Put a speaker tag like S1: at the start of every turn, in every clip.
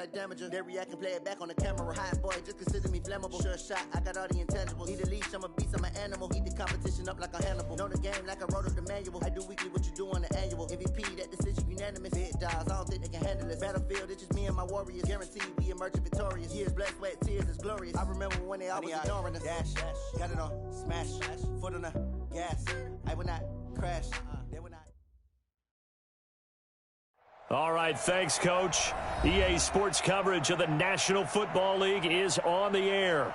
S1: like damager. They react and play it back on the camera. Hot boy, just consider me flammable. Sure shot, I got all the intangibles. Need a leash, I'm a beast, I'm an animal. Eat the competition up like a Hannibal. Know the game like I wrote up the manual. I do weekly what you do on the annual. MVP, that decision unanimous. Big dogs, I don't think they can handle this. Battlefield, it's just me and my warriors. Guaranteed we emerge victorious. Years, blood, sweat, tears, it's glorious. I remember when they always ignoring us. Dash, got it on, smash, foot on the gas. I will not crash. They will not.
S2: All right, thanks, Coach. EA Sports coverage of the National Football League is on the air.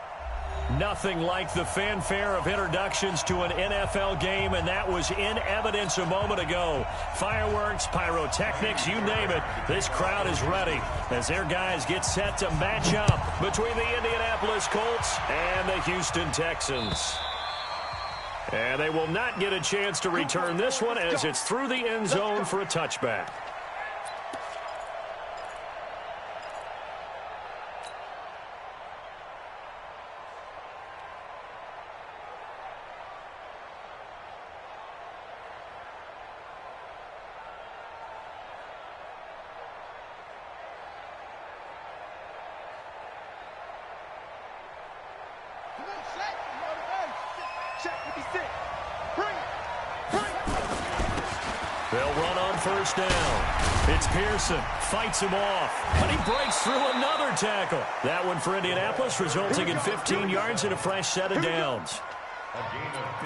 S2: Nothing like the fanfare of introductions to an NFL game, and that was in evidence a moment ago. Fireworks, pyrotechnics, you name it. This crowd is ready as their guys get set to match up between the Indianapolis Colts and the Houston Texans. And they will not get a chance to return this one as it's through the end zone for a touchback. They'll run on first down. It's Pearson. Fights him off. But he breaks through another tackle. That one for Indianapolis, resulting in 15 yards and a fresh set of downs.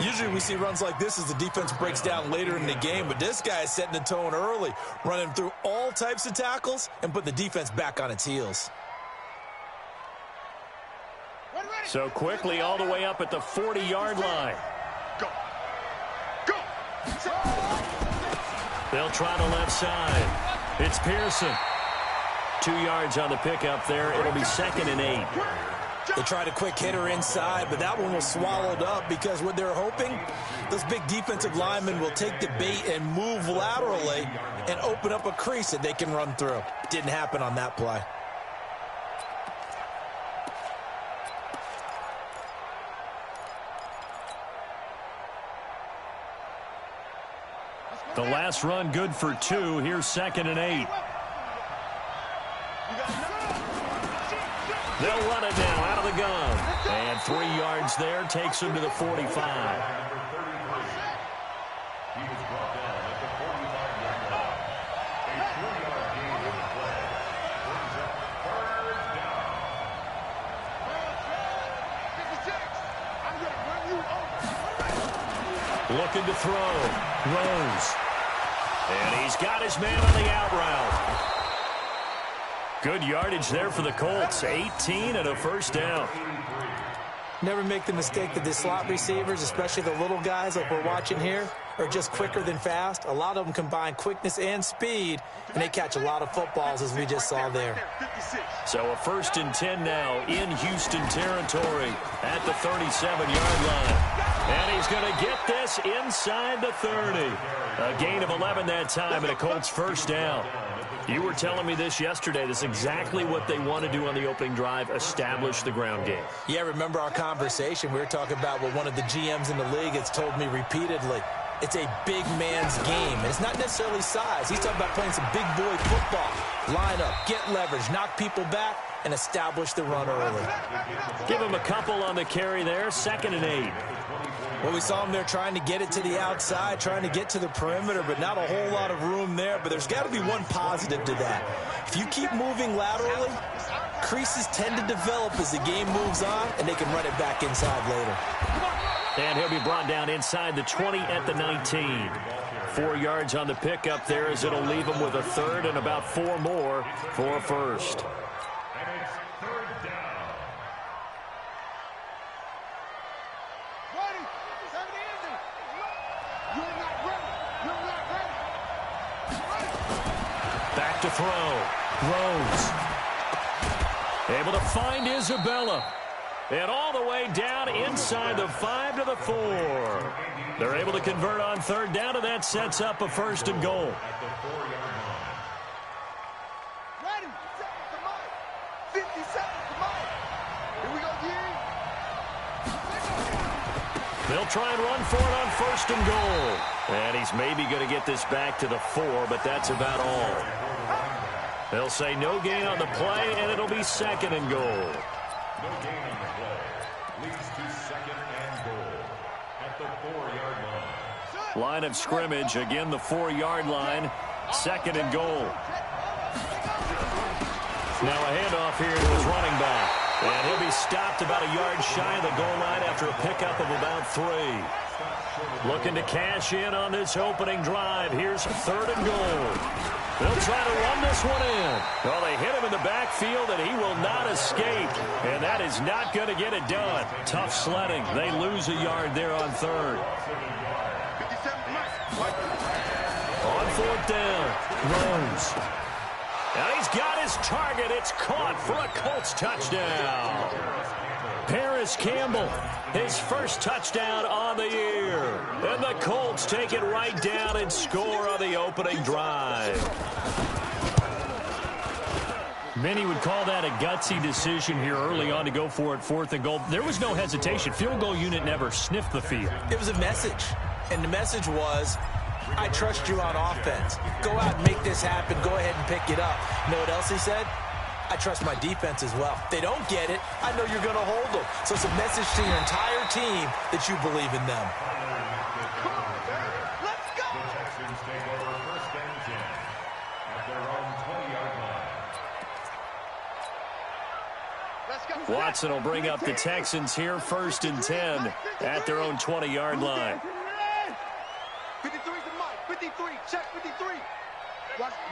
S3: Usually we see runs like this as the defense breaks down later in the game, but this guy is setting the tone early, running through all types of tackles and putting the defense back on its heels.
S2: So quickly all the way up at the 40-yard line.
S4: Go. Go.
S2: They'll try the left side. It's Pearson. 2 yards on the pickup there. It'll be 2nd and 8.
S3: They tried a quick hitter inside, but that one was swallowed up because what they're hoping, those big defensive linemen will take the bait and move laterally and open up a crease that they can run through. Didn't happen on that play.
S2: The last run good for 2. Here's 2nd and 8. They'll run it now out of the gun. And 3 yards there takes him to the 45. Looking to throw. Rose. And he's got his man on the out route. Good yardage there for the Colts. 18 and a first down.
S3: Never make the mistake that the slot receivers, especially the little guys like we're watching here, are just quicker than fast. A lot of them combine quickness and speed, and they catch a lot of footballs, as we just saw there.
S2: So a 1st and 10 now in Houston territory at the 37-yard line. And he's going to get this inside the 30. A gain of 11 that time and a Colts first down. You were telling me this yesterday. This is exactly what they want to do on the opening drive, establish the ground game.
S3: Yeah, remember our conversation. We were talking about what one of the GMs in the league has told me repeatedly. It's a big man's game, and it's not necessarily size. He's talking about playing some big boy football. Line up, get leverage, knock people back, and establish the run early.
S2: Give him a couple on the carry there, 2nd and 8.
S3: Well, we saw him there trying to get it to the outside, trying to get to the perimeter, but not a whole lot of room there. But there's got to be one positive to that. If you keep moving laterally, creases tend to develop as the game moves on, and they can run it back inside later.
S2: And he'll be brought down inside the 20 at the 19. 4 yards on the pickup there as it'll leave him with a 3rd and about 4 more for a first. Back to throw. Rose. Able to find Isabella. And all the way down inside the 5 to the 4. They're able to convert on 3rd down, and that sets up a 1st and goal.
S4: Ready, set, come on. 50 seconds, come on. Here we go,
S2: They'll try and run for it on 1st and goal. And he's maybe going to get this back to the 4, but that's about all. They'll say no gain on the play, and it'll be 2nd and goal.
S5: No gain on the play. Leads to 2nd and goal at the 4-yard line.
S2: Line of scrimmage, again the 4-yard line, 2nd and goal. Now a handoff here to his running back. And he'll be stopped about a yard shy of the goal line after a pickup of about 3. Looking to cash in on this opening drive. Here's 3rd and goal. They'll try to run this one in. Well, they hit him in the backfield, and he will not escape. And that is not going to get it done. Tough sledding. They lose a yard there on 3rd. On 4th down, Rose. Now he's got his target. It's caught for a Colts touchdown. Paris Campbell, his first touchdown on the year. And the Colts take it right down and score on the opening drive. Many would call that a gutsy decision here early on to go for it 4th and goal. There was no hesitation. Field goal unit never sniffed the field.
S3: It was a message, and the message was, I trust you on offense. Go out and make this happen. Go ahead and pick it up. You know what else he said? I trust my defense as well. If they don't get it, I know you're going to hold them. So it's a message to your entire team that you believe in them.
S4: Let's go!
S5: The Texans take over 1st and 10 at their own 20-yard line.
S4: Let's go.
S2: Watson will bring up the Texans here, 1st and 10 at their own 20-yard line.
S4: 53 to Mike. 53. Check 53.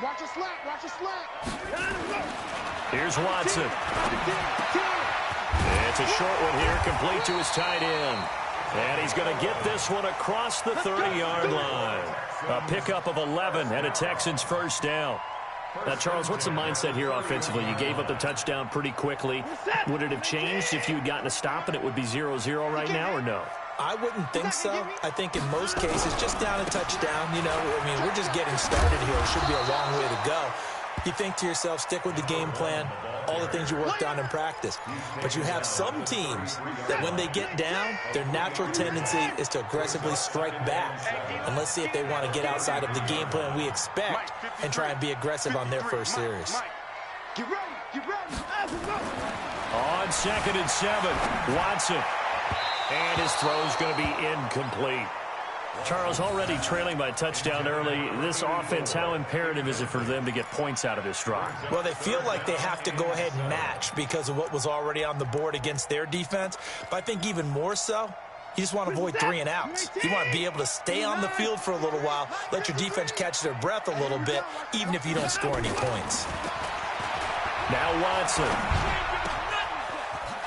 S4: Watch a slant. Watch a slant.
S2: Here's Watson. It's a short one here, complete to his tight end. And he's going to get this one across the 30-yard line. A pickup of 11 and a Texans 1st down. Now, Charles, what's the mindset here offensively? You gave up the touchdown pretty quickly. Would it have changed if you had gotten a stop and it would be 0-0 right now, or no?
S3: I wouldn't think so. I think in most cases, just down a touchdown, you know, I mean, we're just getting started here. It should be a long way to go. You think to yourself, stick with the game plan, all the things you worked on in practice. But you have some teams that when they get down, their natural tendency is to aggressively strike back. And let's see if they want to get outside of the game plan we expect and try and be aggressive on their first series.
S4: Get ready. Get ready.
S2: On 2nd and 7, Watson. And his throw's going to be incomplete. Charles, already trailing by a touchdown early. This offense, how imperative is it for them to get points out of this drive?
S3: Well, they feel like they have to go ahead and match because of what was already on the board against their defense. But I think even more so, you just want to avoid 3 and outs. You want to be able to stay on the field for a little while, let your defense catch their breath a little bit, even if you don't score any points.
S2: Now Watson.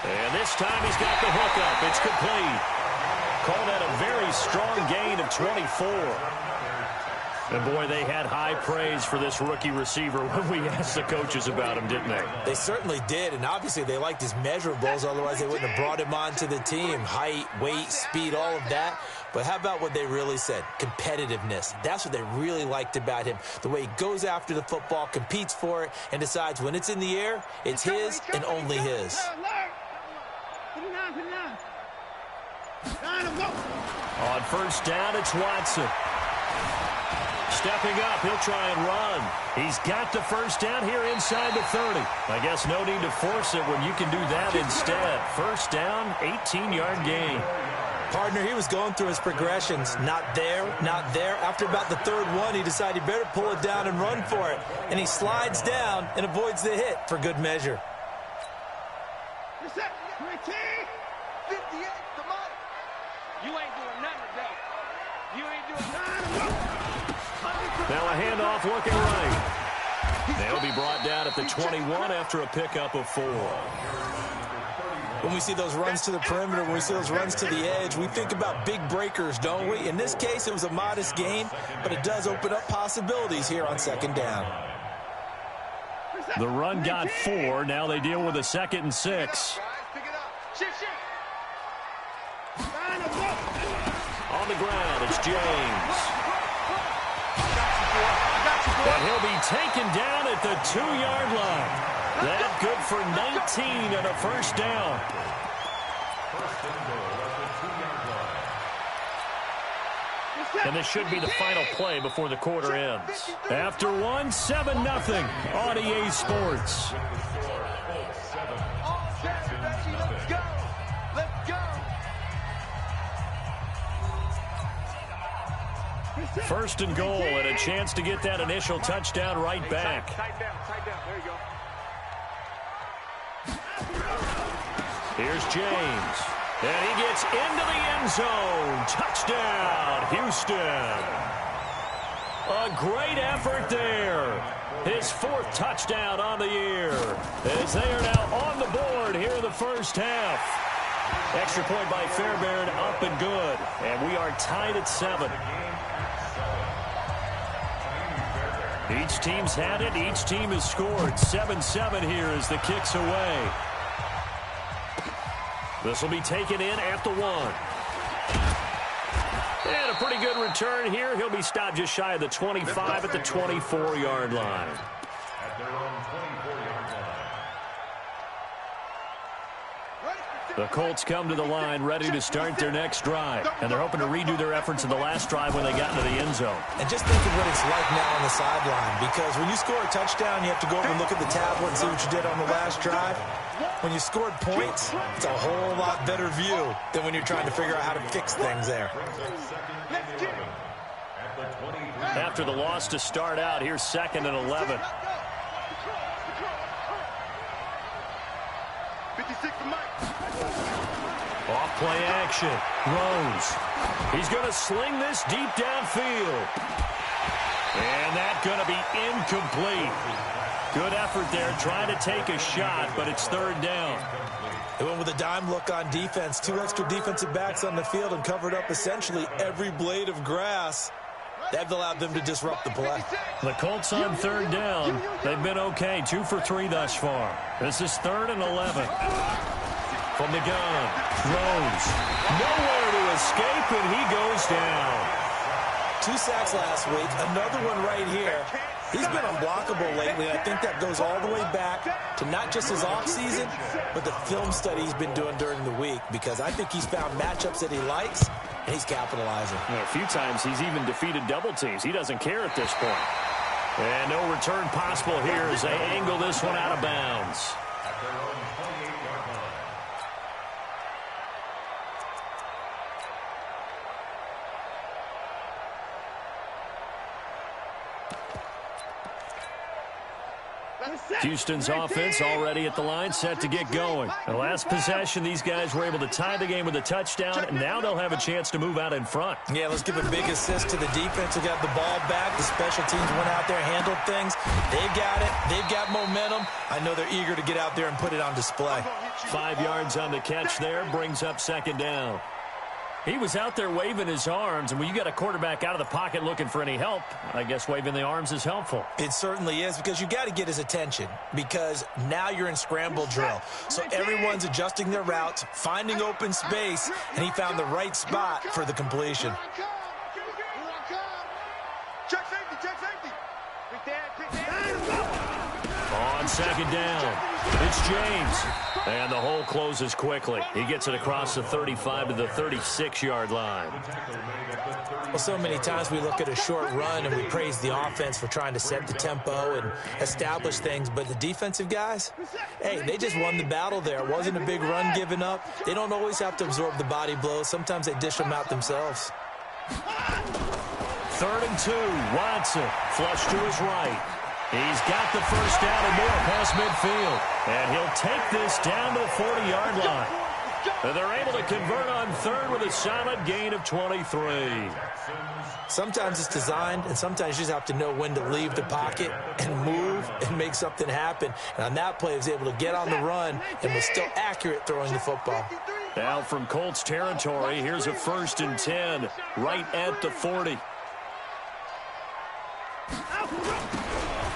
S2: And this time he's got the hookup. It's complete. Call that a very strong gain of 24. And, boy, they had high praise for this rookie receiver when we asked the coaches about him, didn't they?
S3: They certainly did, and obviously they liked his measurables. Otherwise, they wouldn't have brought him onto the team. Height, weight, speed, all of that. But how about what they really said? Competitiveness. That's what they really liked about him. The way he goes after the football, competes for it, and decides when it's in the air, it's his and only his.
S2: On 1st down, it's Watson. Stepping up, he'll try and run. He's got the 1st down here inside the 30. I guess no need to force it when you can do that instead. 1st down, 18-yard gain.
S3: Partner, he was going through his progressions. Not there, not there. After about the 3rd one, he decided he better pull it down and run for it. And he slides down and avoids the hit for good measure.
S4: 58 to Mike. You ain't doing nothing today. You ain't doing nothing.
S2: Now a handoff looking right. They'll be brought down at the 21 after a pickup of 4.
S3: When we see those runs to the perimeter, when we see those runs to the edge, we think about big breakers, don't we? In this case, it was a modest gain, but it does open up possibilities here on 2nd down.
S2: The run got 4. Now they deal with a 2nd and 6.
S4: Pick it up. Shift.
S2: On the ground, it's James. And he'll be taken down at the 2-yard line. That good for 19 and a 1st down.
S5: 1st and goal at the 2-yard line.
S2: And this should be the final play before the quarter ends. After one, 7-0 on EA Sports. First and goal, and a chance to get that initial touchdown right back.
S4: Tight down. There you go.
S2: Here's James. And he gets into the end zone. Touchdown, Houston. A great effort there. His 4th touchdown on the year, as they are now on the board here in the first half. Extra point by Fairbairn, up and good. And we are tied at 7. Each team's had it. Each team has scored. 7-7 here as the kick's away. This will be taken in at the 1. And a pretty good return here. He'll be stopped just shy of the 25 at the 24-yard line.
S5: At their own 24-yard line.
S2: The Colts come to the line ready to start their next drive. And they're hoping to redo their efforts in the last drive when they got into the end zone.
S3: And just think of what it's like now on the sideline, because when you score a touchdown, you have to go over and look at the tablet and see what you did on the last drive. When you scored points, it's a whole lot better view than when you're trying to figure out how to fix things there.
S2: After the loss to start out, here's 2nd and 11.
S4: 56 to Mike.
S2: Off play action. Rose. He's going to sling this deep downfield. And that's going to be incomplete. Good effort there, trying to take a shot, but it's 3rd down.
S3: They went with a dime look on defense. 2 extra defensive backs on the field and covered up essentially every blade of grass. That allowed them to disrupt the play.
S2: The Colts on 3rd down. They've been okay, 2 for 3 thus far. This is 3rd and 11. From the gun, Rose. Nowhere to escape, and he goes down.
S3: 2 sacks last week, another one right here. He's been unblockable lately, and I think that goes all the way back to not just his offseason, but the film study he's been doing during the week, because I think he's found matchups that he likes, and he's capitalizing.
S2: A few times he's even defeated double teams. He doesn't care at this point. And no return possible here as they angle this one out of bounds.
S5: At their own 28-yard line.
S2: Houston's offense already at the line, set to get going. The last possession, these guys were able to tie the game with a touchdown, and now they'll have a chance to move out in front.
S3: Yeah, let's give a big assist to the defense who got the ball back. The special teams went out there, handled things. They've got it. They've got momentum. I know they're eager to get out there and put it on display.
S2: 5 yards on the catch there, brings up 2nd down. He was out there waving his arms, and when you got a quarterback out of the pocket looking for any help, I guess waving the arms is helpful.
S3: It certainly is, because you got to get his attention, because now you're in scramble drill. So everyone's adjusting their routes, finding open space, and he found the right spot for the completion.
S4: Check safety.
S2: On 2nd down, it's James. And the hole closes quickly. He gets it across the 35 to the 36-yard line.
S3: Well, so many times we look at a short run and we praise the offense for trying to set the tempo and establish things. But the defensive guys, hey, they just won the battle there. It wasn't a big run given up. They don't always have to absorb the body blows. Sometimes they dish them out themselves.
S2: 3rd and 2. Watson flush to his right. He's got the first down and more past midfield. And he'll take this down to the 40-yard line. And they're able to convert on 3rd with a solid gain of 23.
S3: Sometimes it's designed, and sometimes you just have to know when to leave the pocket and move and make something happen. And on that play, he was able to get on the run and was still accurate throwing the football.
S2: Now from Colts territory, here's a 1st and 10 right at the 40.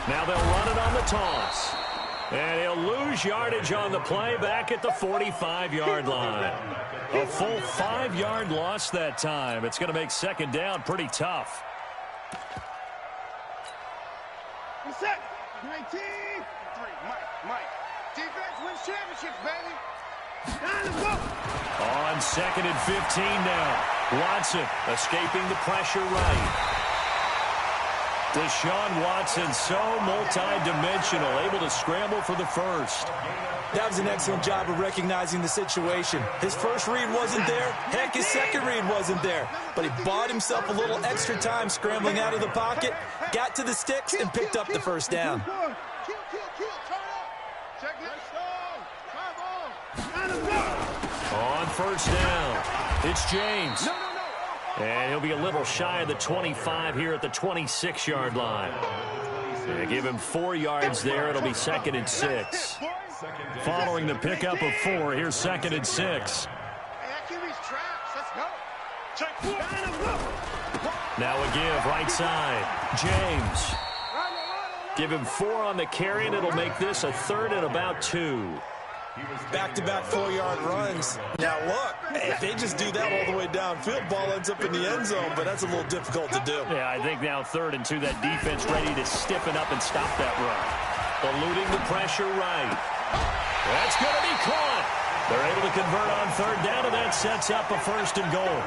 S2: Now they'll run it on the toss. And he'll lose yardage on the play back at the 45-yard line. A full 5-yard loss that time. It's going to make 2nd down pretty tough.
S4: Set. 19. 3. Mike. Defense wins championships, baby.
S2: On 2nd and 15 now. Watson escaping the pressure right. Deshaun Watson, so multi-dimensional, able to scramble for the first.
S3: That was an excellent job of recognizing the situation. His first read wasn't there. Heck, his second read wasn't there. But he bought himself a little extra time scrambling out of the pocket, got to the sticks, and picked up the first down.
S2: On first down, it's James. And he'll be a little shy of the 25 here at the 26-yard line. Give him 4 yards there. It'll be 2nd and 6. Following the pickup of 4, here's 2nd and 6. Now a give right side. James. Give him 4 on the carry, and it'll make this a 3rd and about 2.
S3: Back-to-back 4-yard runs. Now, look, if they just do that all the way downfield, ball ends up in the end zone, but that's a little difficult to do.
S2: Yeah, I think now 3rd and 2, that defense ready to stiffen up and stop that run. Eluding the pressure right. That's going to be caught. They're able to convert on 3rd down, and that sets up a 1st and goal.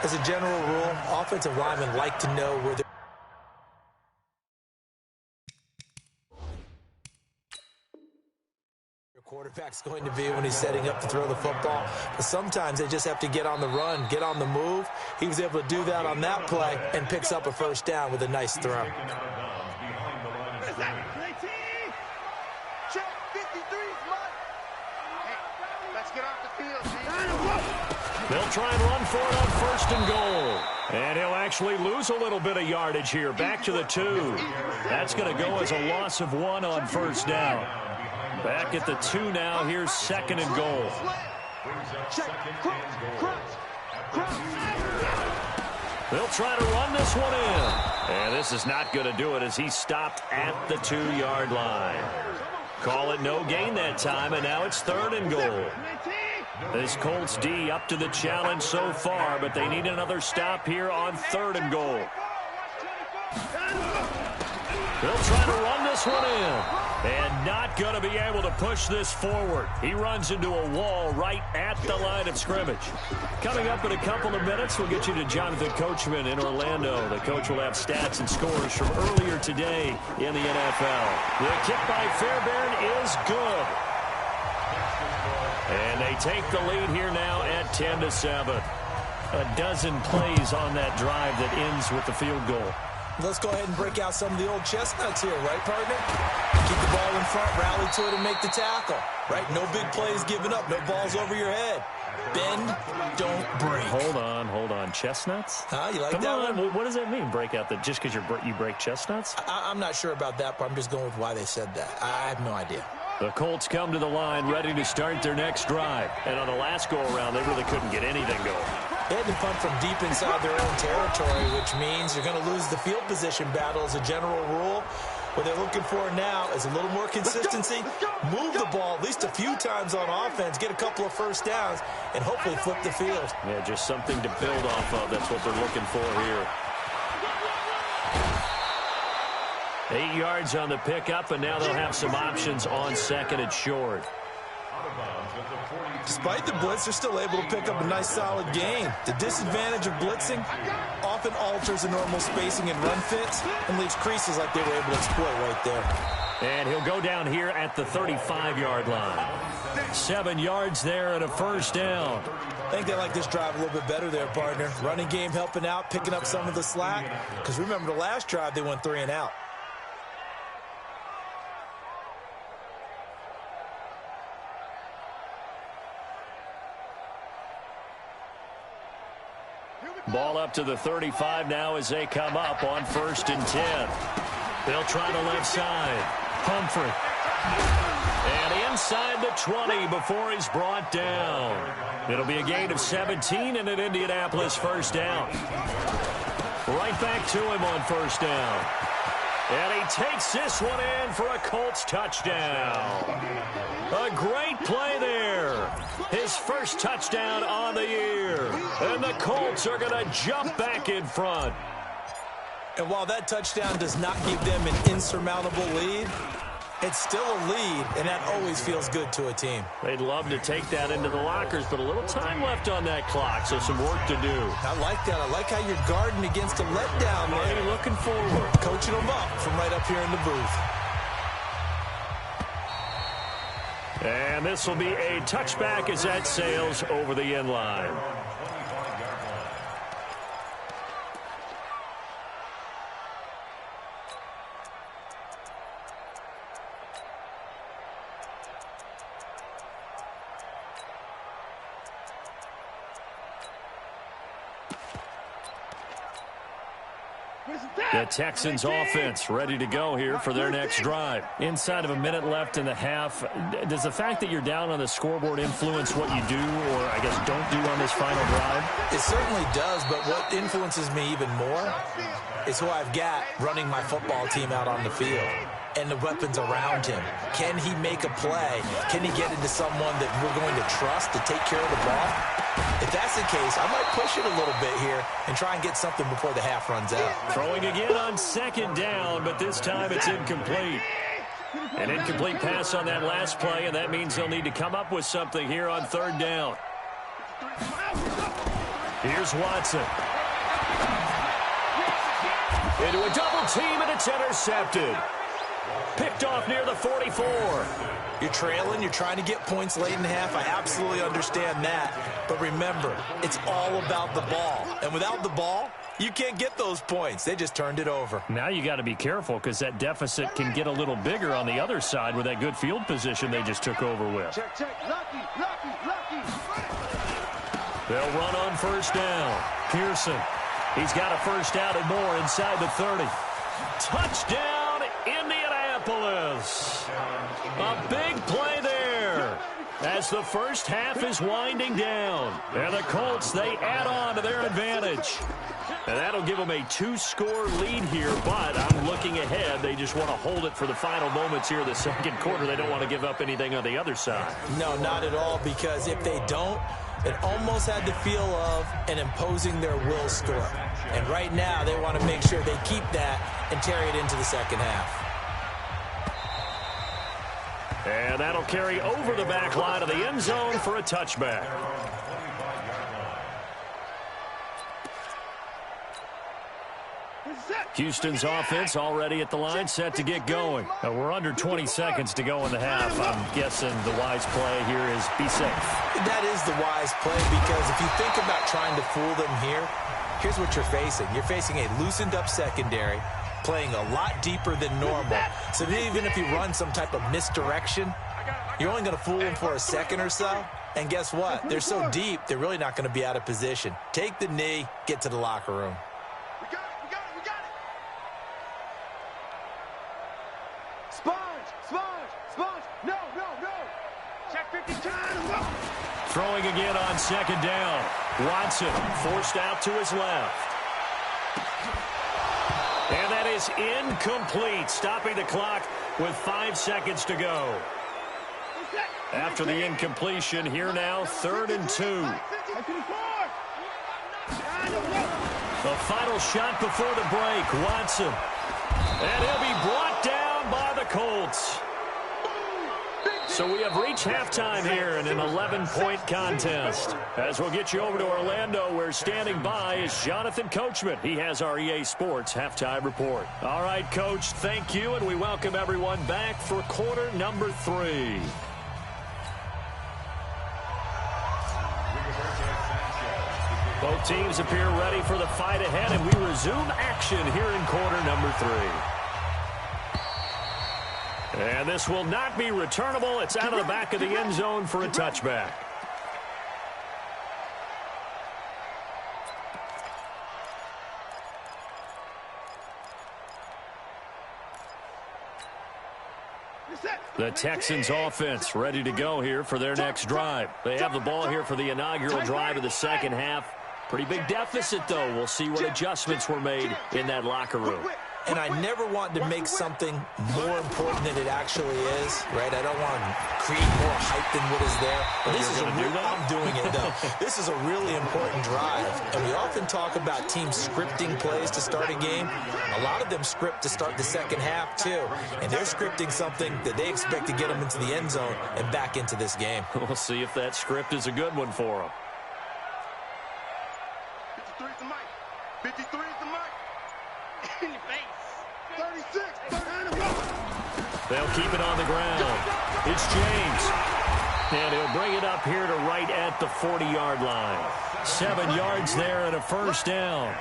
S3: As a general rule, offensive linemen like to know where they're quarterback's going to be when he's setting up to throw the football. But sometimes they just have to get on the run, get on the move. He was able to do that on that play and picks up a 1st down with a nice throw.
S2: They'll try and run for it on 1st and goal. And he'll actually lose a little bit of yardage here. Back to the 2. That's going to go as a loss of 1 on 1st down. Back at the 2 now. Here's 2nd and goal. They'll try to run this one in. And this is not going to do it as he stopped at the 2-yard line. Call it no gain that time, and now it's 3rd and goal. This Colts D up to the challenge so far, but they need another stop here on 3rd and goal. They'll try to run this one in. And not going to be able to push this forward. He runs into a wall right at the line of scrimmage. Coming up in a couple of minutes, we'll get you to Jonathan Coachman in Orlando. The coach will have stats and scores from earlier today in the NFL. The kick by Fairbairn is good. And they take the lead here now at 10-7. A dozen plays on that drive that ends with the field goal.
S3: Let's go ahead and break out some of the old chestnuts here, right, partner? Keep the ball in front, rally to it, and make the tackle, right? No big plays given up, no balls over your head. Bend, don't break.
S2: Hold on. Chestnuts?
S3: Huh? You like
S2: Come
S3: that
S2: on.
S3: one?
S2: What does that mean, break out? Just because you break chestnuts?
S3: I'm not sure about that, but I'm just going with why they said that. I have no idea.
S2: The Colts come to the line ready to start their next drive. And on the last go-around, they really couldn't get anything going.
S3: They had to punt from deep inside their own territory, which means you're going to lose the field position battle as a general rule. What they're looking for now is a little more consistency, move the ball at least a few times on offense, get a couple of 1st downs, and hopefully flip the field.
S2: Yeah, just something to build off of. That's what they're looking for here. 8 yards on the pickup, and now they'll have some options on 2nd and short.
S3: Despite the blitz, they're still able to pick up a nice solid gain. The disadvantage of blitzing often alters the normal spacing and run fits and leaves creases like they were able to exploit right there.
S2: And he'll go down here at the 35-yard line. 7 yards there and a 1st down.
S3: I think they like this drive a little bit better there, partner. Running game helping out, picking up some of the slack. Because remember the last drive, they went 3 and out.
S2: Ball up to the 35 now as they come up on 1st and 10. They'll try the left side. Humphrey. And inside the 20 before he's brought down. It'll be a gain of 17 and an Indianapolis 1st down. Right back to him on 1st down. And he takes this one in for a Colts touchdown. A great play there. His first touchdown on the year. And the Colts are going to jump back in front.
S3: And while that touchdown does not give them an insurmountable lead, It's still a lead, and that always feels good to a team.
S2: They'd love to take that into the lockers, but a little time left on that clock, so some work to do.
S3: I like that. I like how you're guarding against a letdown there.
S2: Marty looking forward.
S3: Coaching them up from right up here in the booth.
S2: And this will be a touchback as that sails over the end line. The Texans offense ready to go here for their next drive. Inside of a minute left in the half, does the fact that you're down on the scoreboard influence what you do or, I guess, don't do on this final drive?
S3: It certainly does, but what influences me even more is who I've got running my football team out on the field and the weapons around him. Can he make a play? Can he get into someone that we're going to trust to take care of the ball? If that's the case, I might push it a little bit here and try and get something before the half runs out.
S2: Throwing again on second down, but this time it's incomplete. An incomplete pass on that last play, and that means he'll need to come up with something here on third down. Here's Watson. Into a double team, and it's intercepted. Picked off near the 44.
S3: You're trailing, you're trying to get points late in half. I absolutely understand that. But remember, it's all about the ball. And without the ball, you can't get those points. They just turned it over.
S2: Now you got to be careful because that deficit can get a little bigger on the other side with that good field position they just took over with.
S4: Check, check. Lucky, lucky, lucky.
S2: They'll run on first down. Pearson. He's got a first down and more inside the 30. Touchdown, Indianapolis. A big play there as the first half is winding down. And the Colts, they add on to their advantage. And that'll give them a 2-score lead here, but I'm looking ahead. They just want to hold it for the final moments here of the second quarter. They don't want to give up anything on the other side.
S3: No, not at all, because if they don't, it almost had the feel of an imposing their will score. And right now, they want to make sure they keep that and carry it into the second half.
S2: And that'll carry over the back line of the end zone for a touchback. Houston's offense already at the line, set to get going. We're under 20 seconds to go in the half. I'm guessing the wise play here is be safe.
S3: That is the wise play, because if you think about trying to fool them here, here's what you're facing. You're facing a loosened up secondary, playing a lot deeper than normal. So even if you run some type of misdirection, you're only going to fool them for a second or so. And guess what? They're so deep, they're really not going to be out of position. Take the knee, get to the locker room.
S4: We got it, we got it, we got it. Sponge, sponge, sponge. No, no, no. Check 52.
S2: Throwing again on second down. Watson forced out to his left. And that is incomplete, stopping the clock with 5 seconds to go. After the incompletion, here now, 3rd and 2. The final shot before the break, Watson. And he'll be brought down by the Colts. So we have reached halftime here in an 11-point contest. As we'll get you over to Orlando, where standing by is Jonathan Coachman. He has our EA Sports halftime report. All right, Coach, thank you, and we welcome everyone back for quarter number 3. Both teams appear ready for the fight ahead, and we resume action here in quarter number 3. And this will not be returnable. It's out of the back of the end zone for a touchback. The Texans offense ready to go here for their next drive. They have the ball here for the inaugural drive of the second half. Pretty big deficit, though. We'll see what adjustments were made in that locker room.
S3: and I never want to make something more important than it actually is, right? I don't want to create more hype than what is there. But this is I'm doing it, though. This is a really important drive, and we often talk about teams scripting plays to start a game. A lot of them script to start the second half, too, and they're scripting something that they expect to get them into the end zone and back into this game.
S2: We'll see if that script is a good one for them.
S4: 53 is the mic. 53 is the mic. In your face. 36.
S2: They'll keep it on the ground. It's James. And he'll bring it up here to right at the 40-yard line. 7 yards there and a first down.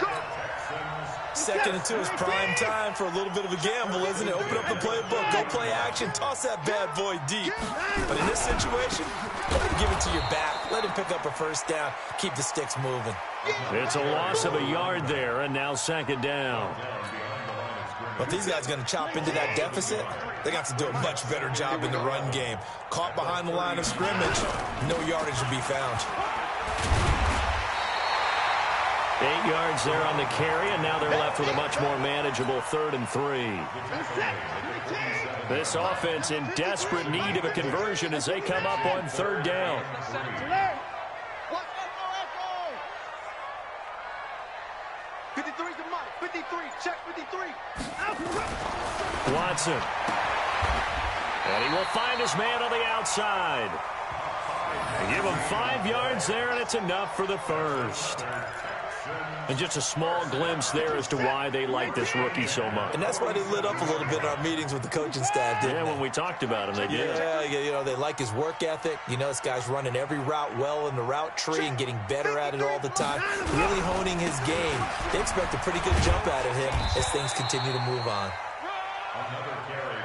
S3: 2nd and 2 is prime time for a little bit of a gamble, isn't it? Open up the playbook, go play action, toss that bad boy deep. But in this situation, go ahead and give it to your back. Let him pick up a first down. Keep the sticks moving.
S2: It's a loss of a yard there, and now 2nd down.
S3: But if these guys are going to chop into that deficit, they got to do a much better job in the run game. Caught behind the line of scrimmage, no yardage to be found.
S2: 8 yards there on the carry, and now they're left with a much more manageable 3rd and 3. This offense in desperate need of a conversion as they come up on 3rd down.
S4: 53 is the mic. 53. Check 53.
S2: Watson. And he will find his man on the outside. They give him 5 yards there, and it's enough for the first. And just a small glimpse there as to why they like this rookie so much.
S3: And that's why they lit up a little bit in our meetings with the coaching staff, didn't they?
S2: When we talked about him, they did.
S3: Yeah, you know, they like his work ethic. You know, this guy's running every route well in the route tree and getting better at it all the time, really honing his game. They expect a pretty good jump out of him as things continue to move on.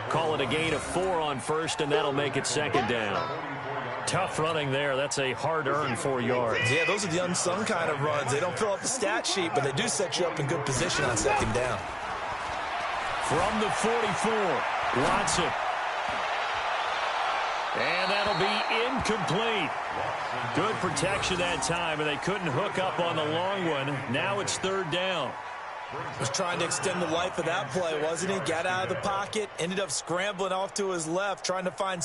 S2: Call it a gain of 4 on first, and that'll make it 2nd down. Tough running there. That's a hard-earned 4 yards.
S3: Yeah, those are the unsung kind of runs. They don't fill up the stat sheet, but they do set you up in good position on 2nd down.
S2: From the 44, Watson. And that'll be incomplete. Good protection that time, and they couldn't hook up on the long one. Now it's 3rd down.
S3: Was trying to extend the life of that play, wasn't he? Got out of the pocket, ended up scrambling off to his left, trying to find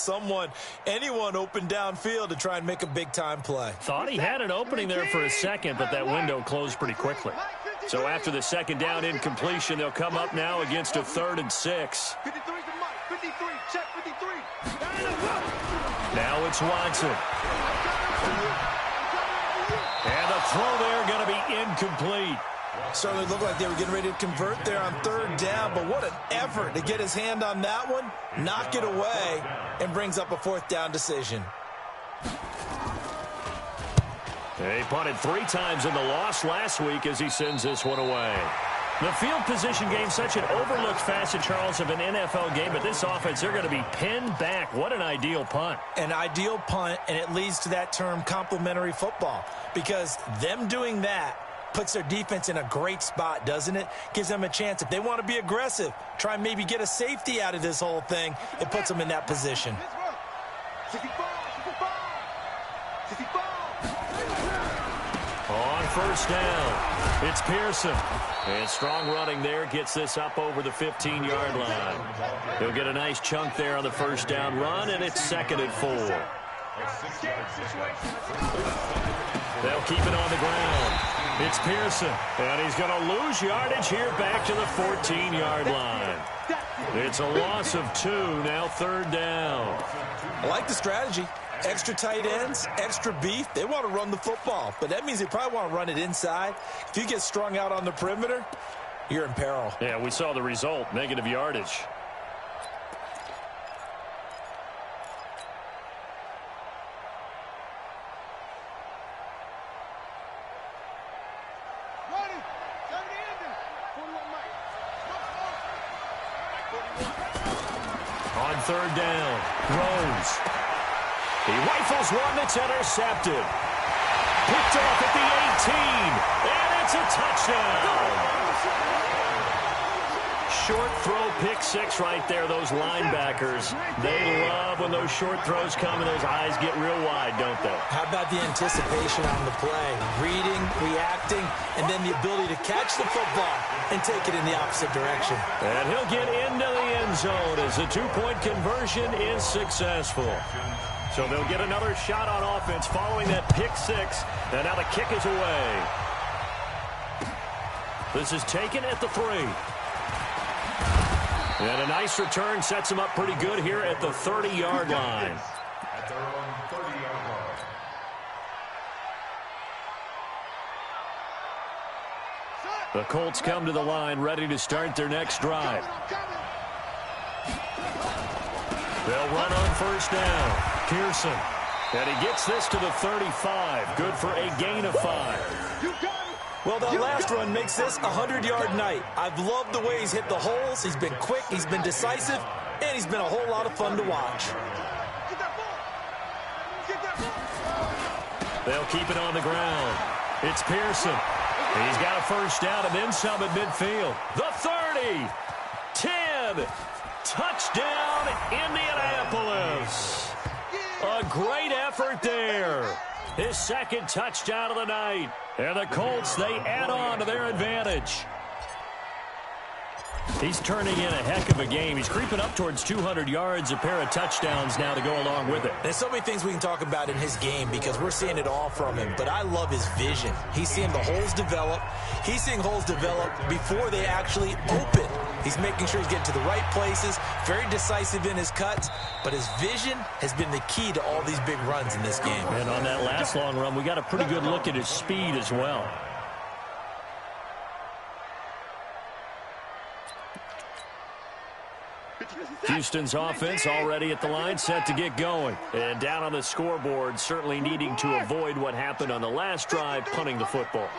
S3: anyone open downfield to try and make a big-time play.
S2: Thought he had an opening there for a second, but that window closed pretty quickly. So after the 2nd down incompletion, they'll come up now against a 3rd and 6.
S4: 53 is the mic. 53. Check 53.
S2: Now it's Watson. And the throw there going to be incomplete.
S3: Certainly looked like they were getting ready to convert there on 3rd down, but what an effort to get his hand on that one, knock it away, and brings up a 4th down decision.
S2: He punted 3 times in the loss last week as he sends this one away. The field position game, such an overlooked facet, Charles, of an NFL game, but this offense, they're going to be pinned back. What an ideal punt.
S3: An ideal punt, and it leads to that term complementary football, because them doing that puts their defense in a great spot, doesn't it? Gives them a chance. If they want to be aggressive, try and maybe get a safety out of this whole thing, it puts them in that position.
S2: On 1st down, it's Pearson. And strong running there gets this up over the 15-yard line. He'll get a nice chunk there on the 1st down run, and it's 2nd and 4. They'll keep it on the ground. It's Pearson, and he's going to lose yardage here back to the 14-yard line. It's a loss of 2, now 3rd down.
S3: I like the strategy. Extra tight ends, extra beef. They want to run the football, but that means they probably want to run it inside. If you get strung out on the perimeter, you're in peril.
S2: Yeah, we saw the result, negative yardage. On 3rd down, Rose. He rifles one that's intercepted. Picked off at the 18, and it's a touchdown. short throw pick six right there, those linebackers. They love when those short throws come and those eyes get real wide, don't they?
S3: How about the anticipation on the play? Reading, reacting, and then the ability to catch the football and take it in the opposite direction. And
S2: he'll get into the end zone as the two-point conversion is successful. So they'll get another shot on offense following that pick six. And now the kick is away. This is taken at the 3. And a nice return sets him up pretty good here at the 30-yard line.
S5: At their own 30-yard line.
S2: The Colts come to the line ready to start their next drive. They'll run on first down. Pearson. And he gets this to the 35. Good for a gain of 5.
S3: Well, that last run makes this a 100-yard night. I've loved the way he's hit the holes. He's been quick, he's been decisive, and he's been a whole lot of fun to watch.
S2: They'll keep it on the ground. It's Pearson. He's got a first down and then some at midfield. The 30. 10. Touchdown, Indianapolis. A great effort there. His second touchdown of the night. And the Colts, they add on to their advantage. He's turning in a heck of a game. He's creeping up towards 200 yards, a pair of touchdowns now to go along with it.
S3: There's so many things we can talk about in his game because we're seeing it all from him. But I love his vision. He's seeing the holes develop. He's seeing holes develop before they actually open. He's making sure he's getting to the right places, very decisive in his cuts. But his vision has been the key to all these big runs in this game.
S2: And on that last long run, we got a pretty good look at his speed as well. Houston's offense already at the line, set to get going. And down on the scoreboard, certainly needing to avoid what happened on the last drive, punting the football.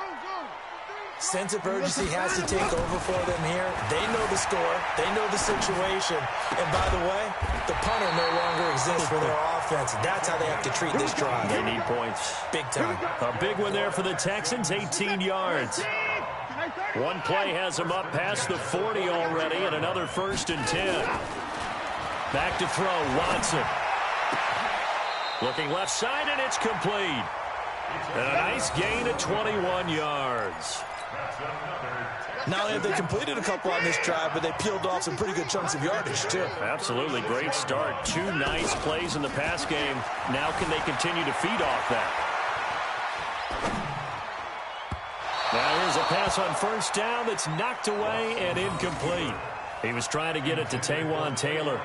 S3: Sense of urgency has to take over for them here. They know the score. They know the situation. And by the way, the punter no longer exists for their offense. That's how they have to treat this drive.
S2: They need points.
S3: Big time.
S2: A big one there for the Texans, 18 yards. One play has them up past the 40 already, and another 1st and 10. Back to throw, Watson. Looking left side, and it's complete. And a nice gain of 21 yards.
S3: Not only have they completed a couple on this drive, but they peeled off some pretty good chunks of yardage, too.
S2: Absolutely. Great start. 2 nice plays in the pass game. Now can they continue to feed off that? Now here's a pass on first down that's knocked away and incomplete. He was trying to get it to Taywan Taylor,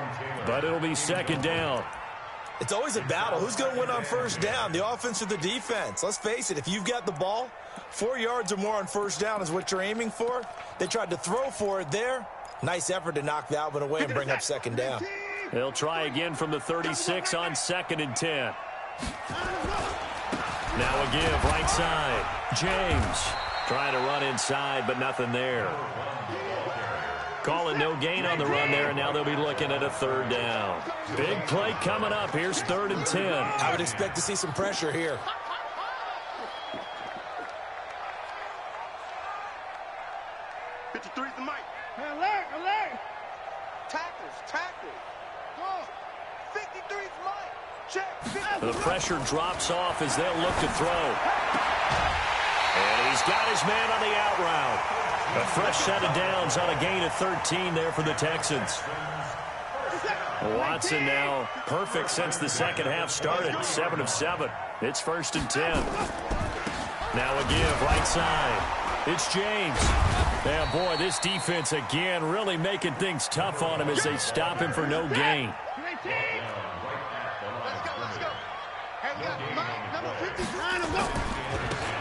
S2: but it'll be 2nd down.
S3: It's always a battle. Who's going to win on first down, the offense or the defense? Let's face it, if you've got the ball, 4 yards or more on first down is what you're aiming for. They tried to throw for it there. Nice effort to knock that one away and bring up 2nd down.
S2: They'll try again from the 36 on 2nd and 10. Now a give right side. James trying to run inside, but nothing there. Calling no gain on the run there, and now they'll be looking at a 3rd down. Big play coming up. Here's 3rd and 10.
S3: I would expect to see some pressure here.
S4: The mic. Alert. Tackles. Go. 53's Mike. Check.
S2: The pressure drops off as they'll look to throw. And he's got his man on the out route. A fresh set of downs on a gain of 13 there for the Texans. Watson now perfect since the second half started. 7 of 7. It's 1st and 10. Now a give right side. It's James. Yeah, boy, this defense again really making things tough on him as they stop him for no gain.
S4: Let's go. Hey, we got Mike, number 59.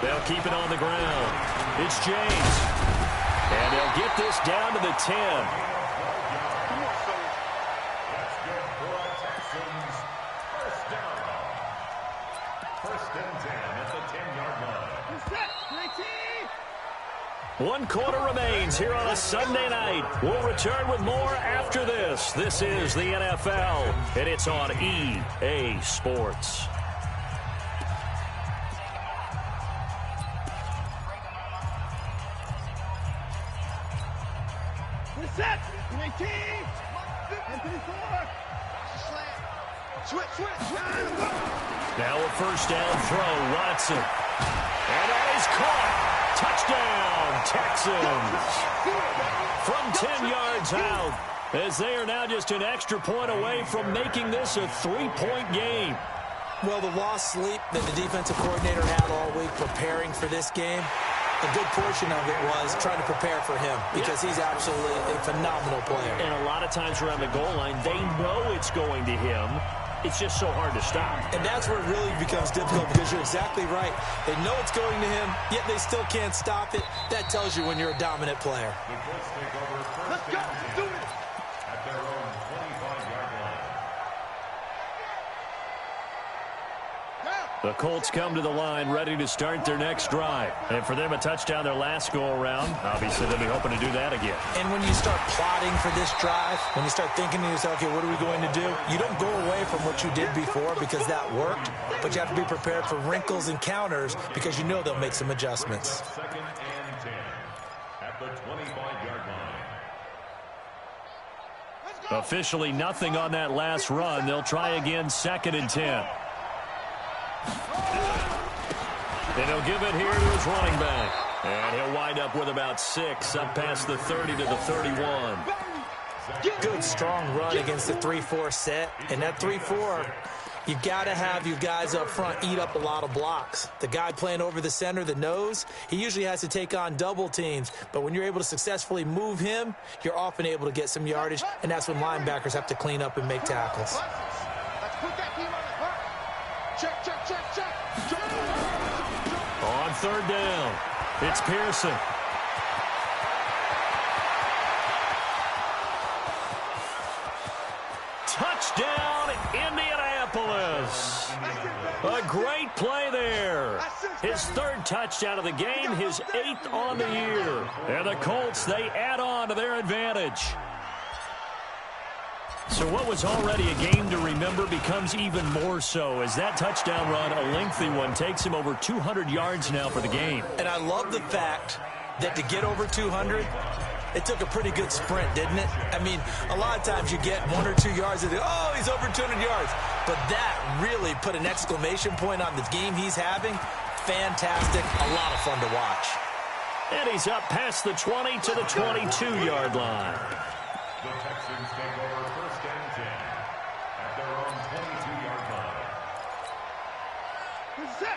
S2: They'll keep it on the ground. It's James. And they'll get this down to the 10. One quarter remains here on a Sunday night. We'll return with more after this. This is the NFL, and it's on EA Sports.
S4: Set.
S2: Now a first down throw, Watson. And that is caught. Touchdown, Texans. From 10 yards out, as they are now just an extra point away from making this a 3-point game.
S3: Well, the lost sleep that the defensive coordinator had all week preparing for this game, a good portion of it was trying to prepare for him because he's absolutely a phenomenal player.
S2: And a lot of times around the goal line, they know it's going to him. It's just so hard to stop.
S3: And that's where it really becomes difficult because you're exactly right. They know it's going to him, yet they still can't stop it. That tells you when you're a dominant player.
S4: Let's go. Do it.
S5: At their own 25-yard line.
S2: The Colts come to the line ready to start their next drive. And for them, a touchdown their last go-around. Obviously, they'll be hoping to do that again.
S3: And when you start plotting for this drive, when you start thinking to yourself, okay, what are we going to do? You don't go away from what you did before because that worked, but you have to be prepared for wrinkles and counters because you know they'll make some adjustments.
S5: Second and 10 at the 25-yard line.
S2: Officially nothing on that last run. They'll try again, 2nd and 10. And he'll give it here to his running back. And he'll wind up with about 6, up past the 30 to the 31.
S3: Good, strong run against the 3-4 set. And that 3-4, you've got to have your guys up front eat up a lot of blocks. The guy playing over the center, the nose, he usually has to take on double teams. But when you're able to successfully move him, you're often able to get some yardage. And that's when linebackers have to clean up and make tackles.
S4: Let's put that team on the clock. Check, check, check, check.
S2: On 3rd down, it's Pearson. Touchdown, Indianapolis. A great play there. His 3rd touchdown of the game, his 8th on the year. And the Colts, they add on to their advantage. So what was already a game to remember becomes even more so as that touchdown run, a lengthy one, takes him over 200 yards now for the game.
S3: And I love the fact that to get over 200, it took a pretty good sprint, didn't it? I mean, a lot of times you get 1 or 2 yards and oh, he's over 200 yards. But that really put an exclamation point on the game he's having. Fantastic. A lot of fun to watch.
S2: And he's up past the 20 to the 22-yard line.
S5: The Texans take over 1st and 10 at their own 22-yard line.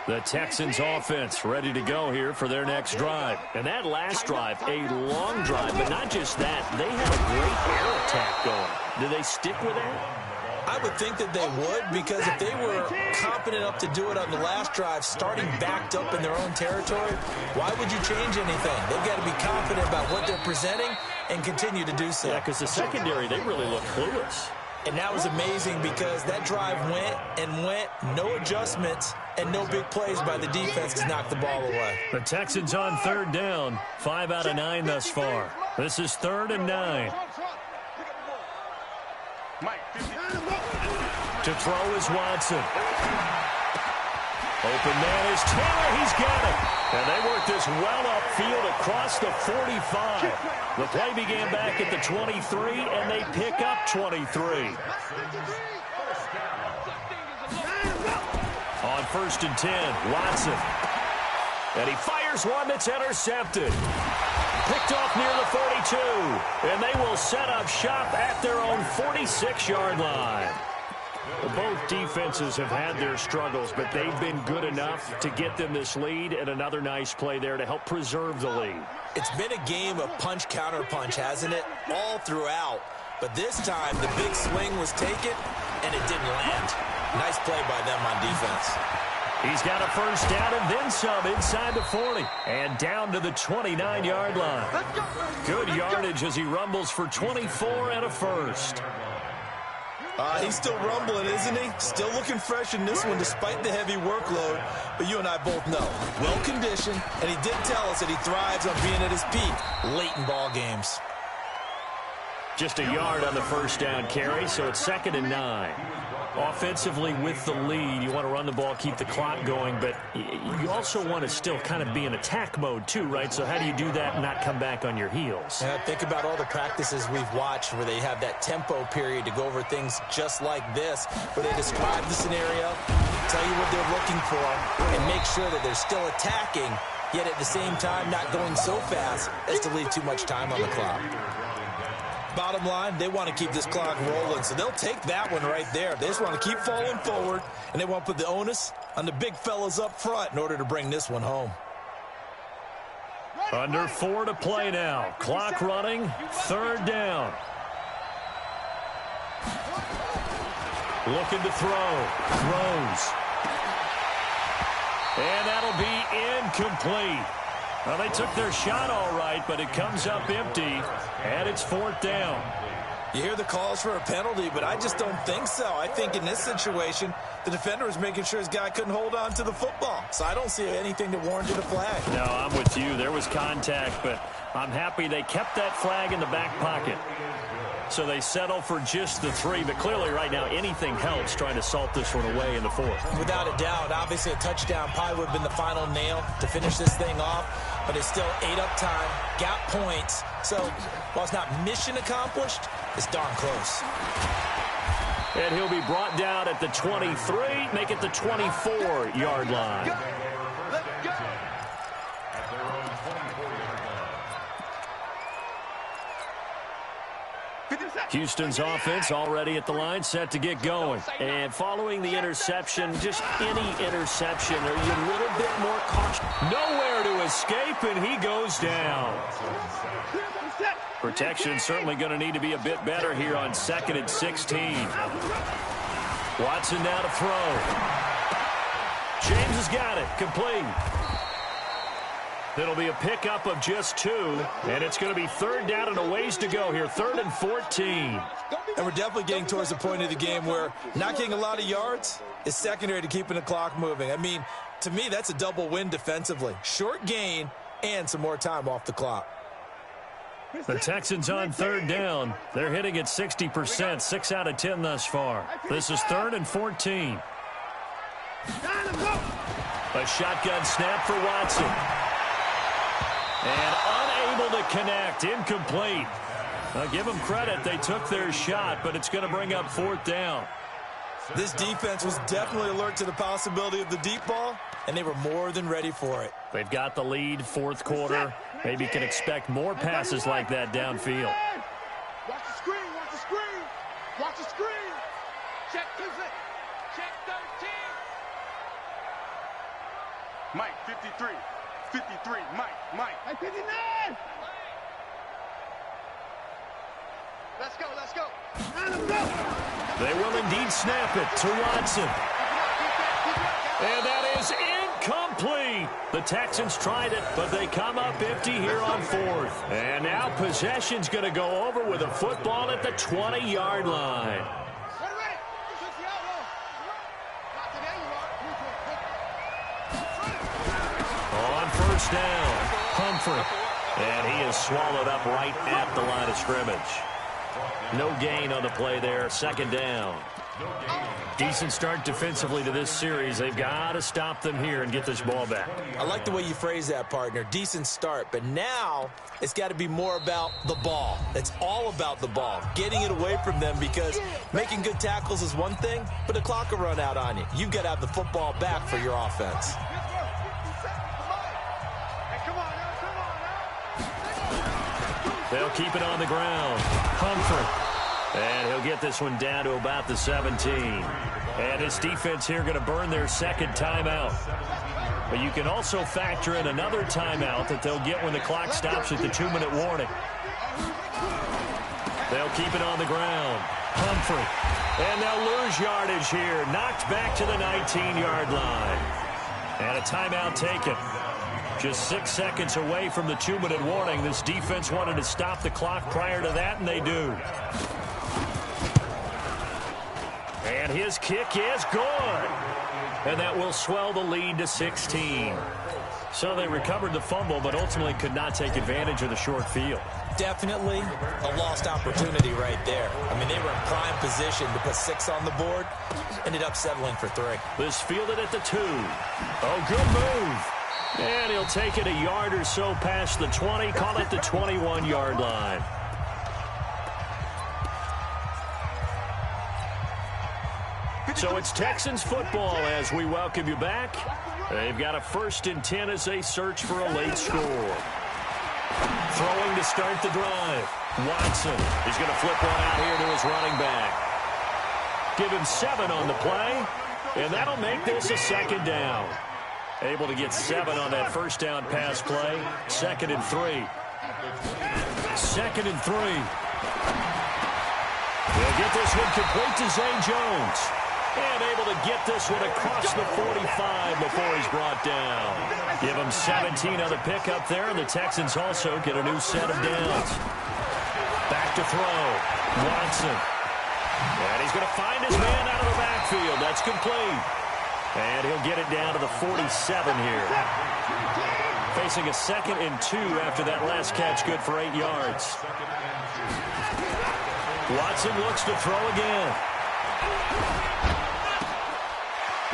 S2: The Texans offense ready to go here for their next drive. And that last drive, a long drive, but not just that. They had a great air attack going. Do they stick with that?
S3: I would think that they would, because if they were confident enough to do it on the last drive, starting backed up in their own territory, why would you change anything? They've got to be confident about what they're presenting and continue to do so.
S2: Yeah, because the secondary, they really look clueless.
S3: And that was amazing because that drive went and went, no adjustments, and no big plays by the defense to knock the ball away.
S2: The Texans on 3rd down, 5 out of 9 thus far. This is 3rd and 9. To throw is Watson. Open man is Taylor. He's got it. And they work this well upfield across the 45. The play began back at the 23, and they pick up 23. On 1st and 10, Watson. And he fires one that's intercepted. Picked off near the 42. And they will set up shop at their own 46-yard line. Both defenses have had their struggles, but they've been good enough to get them this lead, and another nice play there to help preserve the lead.
S3: It's been a game of punch-counter-punch, hasn't it? All throughout. But this time, the big swing was taken, and it didn't land. Nice play by them on defense.
S2: He's got a first down and then some inside the 40 and down to the 29-yard line. Good yardage as he rumbles for 24 and a first.
S3: He's still rumbling, isn't he? Still looking fresh in this one despite the heavy workload. But you and I both know, well-conditioned, and he did tell us that he thrives on being at his peak late in ball games.
S2: Just a yard on the first down carry, so it's 2nd and 9. Offensively, with the lead, you want to run the ball, keep the clock going, but you also want to still kind of be in attack mode too, right? So how do you do that and not come back on your heels?
S3: Think about all the practices we've watched where they have that tempo period to go over things just like this, where they describe the scenario, tell you what they're looking for, and make sure that they're still attacking, yet at the same time not going so fast as to leave too much time on the clock. Bottom line, they want to keep this clock rolling, so they'll take that one right there. They just want to keep falling forward, and they want to put the onus on the big fellas up front in order to bring this one home.
S2: Under 4 to play now. Clock running, 3rd down. Looking to throw. Throws. And that'll be incomplete. Well, they took their shot all right, but it comes up empty, and it's 4th down.
S3: You hear the calls for a penalty, but I just don't think so. I think in this situation, the defender was making sure his guy couldn't hold on to the football. So I don't see anything that warranted a flag.
S2: No, I'm with you. There was contact, but I'm happy they kept that flag in the back pocket. So they settle for just the 3, but clearly right now anything helps trying to salt this one away in the 4th.
S3: Without a doubt, obviously a touchdown probably would have been the final nail to finish this thing off, but it's still 8 up time, got points. So while it's not mission accomplished, it's darn close.
S2: And he'll be brought down at the 23, make it the 24-yard line.
S4: Let's go.
S5: At their own 24-yard line.
S2: Houston's offense already at the line, set to get going. And following the interception, just any interception, are you a little bit more cautious? Nowhere to escape, and he goes down. Protection certainly going to need to be a bit better here on 2nd and 16. Watson now to throw. James has got it, complete. It'll be a pickup of just 2, and it's going to be 3rd down and a ways to go here, 3rd and 14.
S3: And we're definitely getting towards the point of the game where not getting a lot of yards is secondary to keeping the clock moving. I mean, to me, that's a double win defensively. Short gain and some more time off the clock.
S2: The Texans on 3rd down. They're hitting at 60%, 6 out of 10 thus far. This is 3rd and 14. A shotgun snap for Watson. And unable to connect, incomplete. I'll give them credit. They took their shot, but it's going to bring up 4th down.
S3: This defense was definitely alert to the possibility of the deep ball, and they were more than ready for it.
S2: They've got the lead, 4th quarter. Maybe can expect more passes like that downfield.
S4: Watch the screen, watch the screen. Watch the screen. Check 2. Check 13. Mike, 53. 53, Mike. 59. Let's go, let's go.
S2: They will indeed snap it to Watson. And that is incomplete. The Texans tried it, but they come up empty here on 4th. And now possession's going to go over with a football at the 20-yard line. On 1st down, Humphrey. And he is swallowed up right at the line of scrimmage. No gain on the play there, 2nd down. Decent start defensively to this series. They've got to stop them here and get this ball back.
S3: I like the way you phrase that, partner. Decent start, but now it's got to be more about the ball. It's all about the ball, getting it away from them, because making good tackles is one thing, but the clock will run out on you. You've got to have the football back for your offense.
S2: They'll keep it on the ground. Humphrey. And he'll get this one down to about the 17. And his defense here going to burn their 2nd timeout. But you can also factor in another timeout that they'll get when the clock stops at the 2-minute warning. They'll keep it on the ground. Humphrey. And they'll lose yardage here. Knocked back to the 19-yard line. And a timeout taken. Just 6 seconds away from the 2-minute warning. This defense wanted to stop the clock prior to that, and they do. And his kick is good. And that will swell the lead to 16. So they recovered the fumble, but ultimately could not take advantage of the short field.
S3: Definitely a lost opportunity right there. I mean, they were in prime position to put 6 on the board. Ended up settling for 3.
S2: This fielded at the 2. Oh, good move. And he'll take it a yard or so past the 20. Call it the 21-yard line. So it's Texans football as we welcome you back. They've got a 1st and 10 as they search for a late score. Throwing to start the drive. Watson. He's going to flip one out here to his running back. Give him 7 on the play, and that'll make this a 2nd down. Able to get 7 on that 1st down pass play. 2nd and 3. 2nd and 3. They'll get this one complete to Zay Jones. And able to get this one across the 45 before he's brought down. Give him 17 on the pickup there, and the Texans also get a new set of downs. Back to throw. Watson. And he's going to find his man out of the backfield. That's complete. And he'll get it down to the 47 here. Facing a 2nd and 2 after that last catch, good for 8 yards. Watson looks to throw again.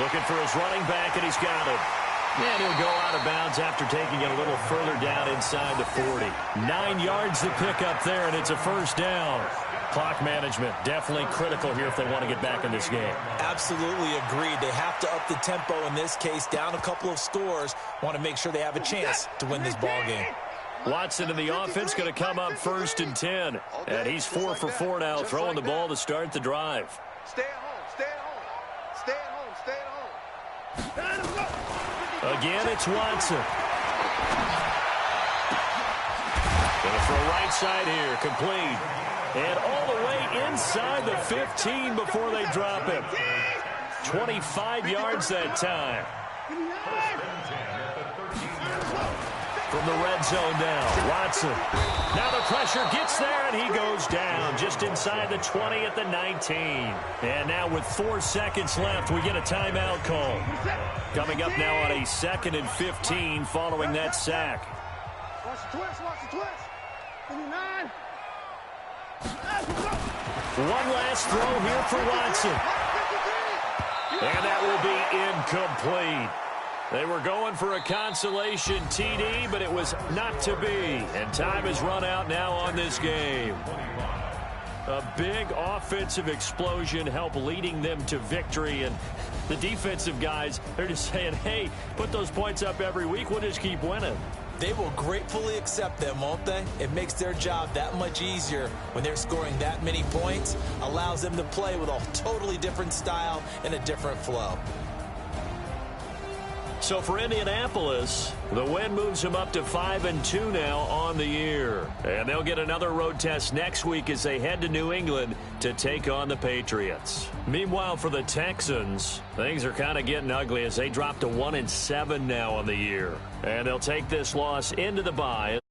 S2: Looking for his running back, and he's got it. And he'll go out of bounds after taking it a little further down inside the 40. 9 yards to pick up there, and it's a 1st down. Clock management definitely critical here if they want to get back in this game.
S3: Absolutely agreed. They have to up the tempo in this case, down a couple of scores. Want to make sure they have a chance to win this ball game.
S2: Watson in the offense going to come up 1st and 10. And he's 4 for 4 now, throwing the ball to start the drive.
S4: Stay at home, stay at home. Stay at home, stay at home.
S2: Again, it's Watson. Going to throw right side here, complete. And all the way inside the 15 before they drop him. 25 yards that time. From the red zone now, Watson. Now the pressure gets there, and he goes down just inside the 20 at the 19. And now with 4 seconds left, we get a timeout call. Coming up now on a 2nd and 15 following that sack.
S4: Watch the twist, watch the twist. 59.
S2: One last throw here for Watson. And that will be incomplete. They were going for a consolation TD, but it was not to be. And time has run out now on this game. A big offensive explosion helped leading them to victory. And the defensive guys, they're just saying, hey, put those points up every week. We'll just keep winning.
S3: They will gratefully accept them, won't they? It makes their job that much easier when they're scoring that many points. Allows them to play with a totally different style and a different flow.
S2: So for Indianapolis, the win moves them up to 5-2 now on the year. And they'll get another road test next week as they head to New England to take on the Patriots. Meanwhile, for the Texans, things are kind of getting ugly as they drop to 1-7 now on the year. And they'll take this loss into the bye.